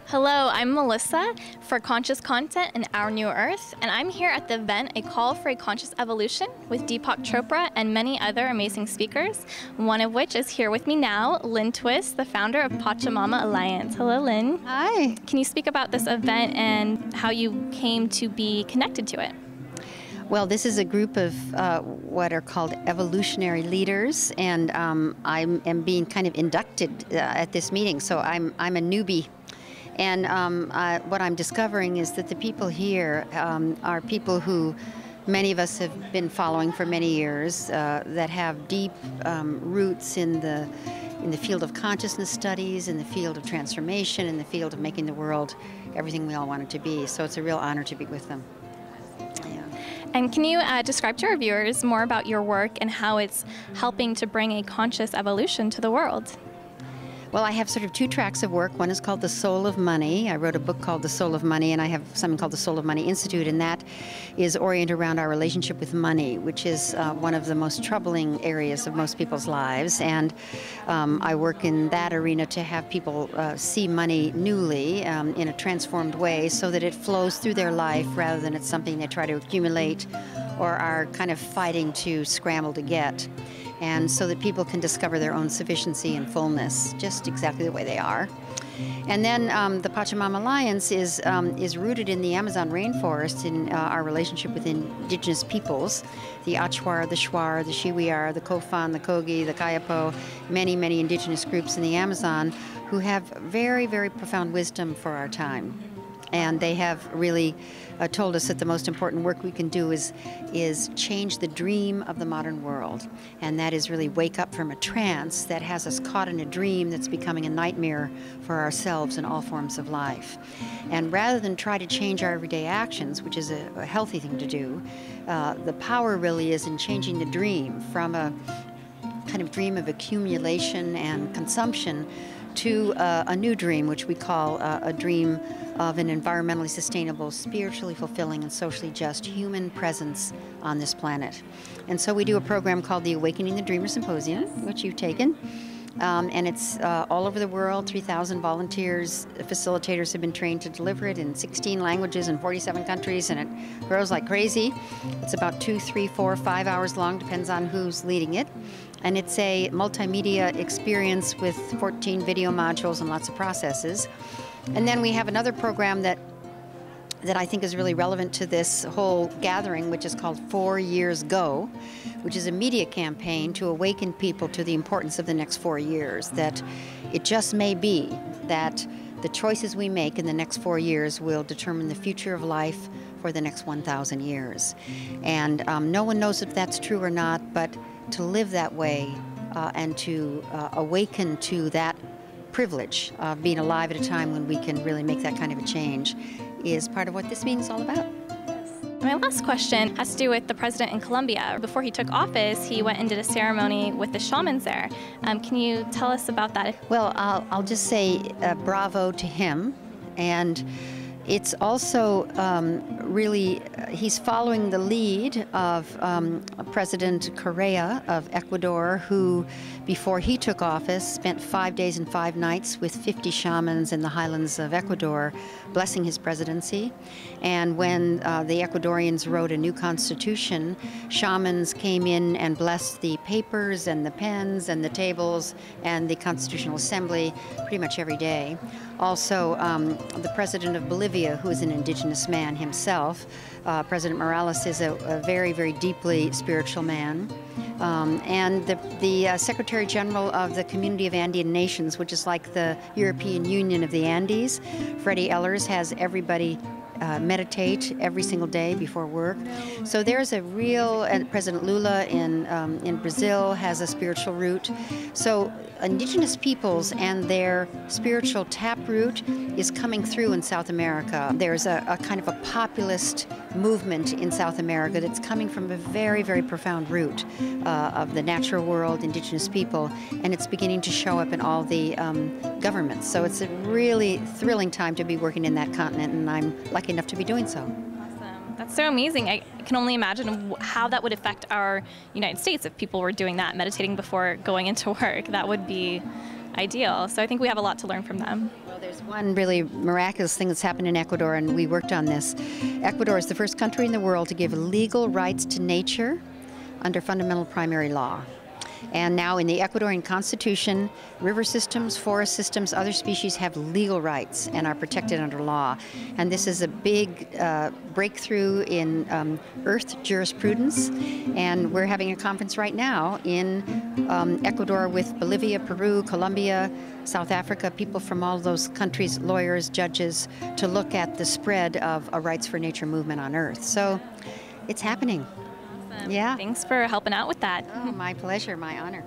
Hello, I'm Melissa for Conscious Content in Our New Earth, and I'm here at the event A Call for a Conscious Evolution with Deepak Chopra and many other amazing speakers, one of which is here with me now, Lynne Twist, the founder of Pacha-mamma Alliance. Hello, Lynne. Hi. Can you speak about this event and how you came to be connected to it? Well, this is a group of what are called evolutionary leaders, and I am being kind of inducted at this meeting, so I'm a newbie. And what I'm discovering is that the people here are people who many of us have been following for many years, that have deep roots in the field of consciousness studies, in the field of transformation, in the field of making the world everything we all want it to be. So it's a real honor to be with them. Yeah. And can you describe to our viewers more about your work and how it's helping to bring a conscious evolution to the world? Well, I have sort of two tracks of work. One is called The Soul of Money. I wrote a book called The Soul of Money, and I have something called the Soul of Money Institute, and that is oriented around our relationship with money, which is one of the most troubling areas of most people's lives. And I work in that arena to have people see money newly in a transformed way so that it flows through their life rather than it's something they try to accumulate or are kind of fighting to scramble to get. And so that people can discover their own sufficiency and fullness, just exactly the way they are. And then the Pachamama Alliance is rooted in the Amazon rainforest, in our relationship with indigenous peoples, the Achuar, the Shuar, the Shiwiar, the Kofan, the Kogi, the Kayapo, many, many indigenous groups in the Amazon who have very, very profound wisdom for our time. And they have really told us that the most important work we can do is change the dream of the modern world. And that is really wake up from a trance that has us caught in a dream that's becoming a nightmare for ourselves in all forms of life. And rather than try to change our everyday actions, which is a healthy thing to do, the power really is in changing the dream from a kind of dream of accumulation and consumption to a new dream, which we call a dream of an environmentally sustainable, spiritually fulfilling, and socially just human presence on this planet. And so we do a program called the Awakening the Dreamer Symposium, which you've taken. And it's all over the world. 3,000 volunteers, facilitators have been trained to deliver it in 16 languages in 47 countries, and it grows like crazy. It's about 2, 3, 4, 5 hours long, depends on who's leading it. And it's a multimedia experience with 14 video modules and lots of processes. And then we have another program that I think is really relevant to this whole gathering, which is called 4 Years Go, which is a media campaign to awaken people to the importance of the next 4 years, that it just may be that the choices we make in the next 4 years will determine the future of life for the next 1,000 years. And no one knows if that's true or not, but to live that way and to awaken to that privilege of being alive at a time when we can really make that kind of a change is part of what this meeting is all about. Yes. My last question has to do with the president in Colombia. Before he took office, he went and did a ceremony with the shamans there. Can you tell us about that? Well, I'll just say bravo to him. And it's also really, he's following the lead of President Correa of Ecuador, who, before he took office, spent 5 days and 5 nights with 50 shamans in the highlands of Ecuador, blessing his presidency. And when the Ecuadorians wrote a new constitution, shamans came in and blessed the papers and the pens and the tables and the Constitutional Assembly pretty much every day. Also, the president of Bolivia, who is an indigenous man himself, President Morales, is a very, very deeply spiritual man. And the Secretary General of the Community of Andean Nations, which is like the European Union of the Andes, Freddie Ellers, has everybody meditate every single day before work. So there's a real, and President Lula in Brazil has a spiritual root. So indigenous peoples and their spiritual taproot is coming through in South America. There's a kind of a populist movement in South America that's coming from a very, very profound root of the natural world, indigenous people, and it's beginning to show up in all the governments. So it's a really thrilling time to be working in that continent, and I'm lucky enough to be doing so. Awesome. That's so amazing. I can only imagine how that would affect our United States if people were doing that, meditating before going into work. That would be ideal. So I think we have a lot to learn from them. So there's one really miraculous thing that's happened in Ecuador, and we worked on this. Ecuador is the first country in the world to give legal rights to nature under fundamental primary law. And now in the Ecuadorian Constitution, river systems, forest systems, other species have legal rights and are protected under law. And this is a big breakthrough in earth jurisprudence. And we're having a conference right now in Ecuador with Bolivia, Peru, Colombia, South Africa, people from all those countries, lawyers, judges, to look at the spread of a rights for nature movement on earth. So it's happening. Awesome. Yeah. Thanks for helping out with that. Oh, my pleasure, my honor.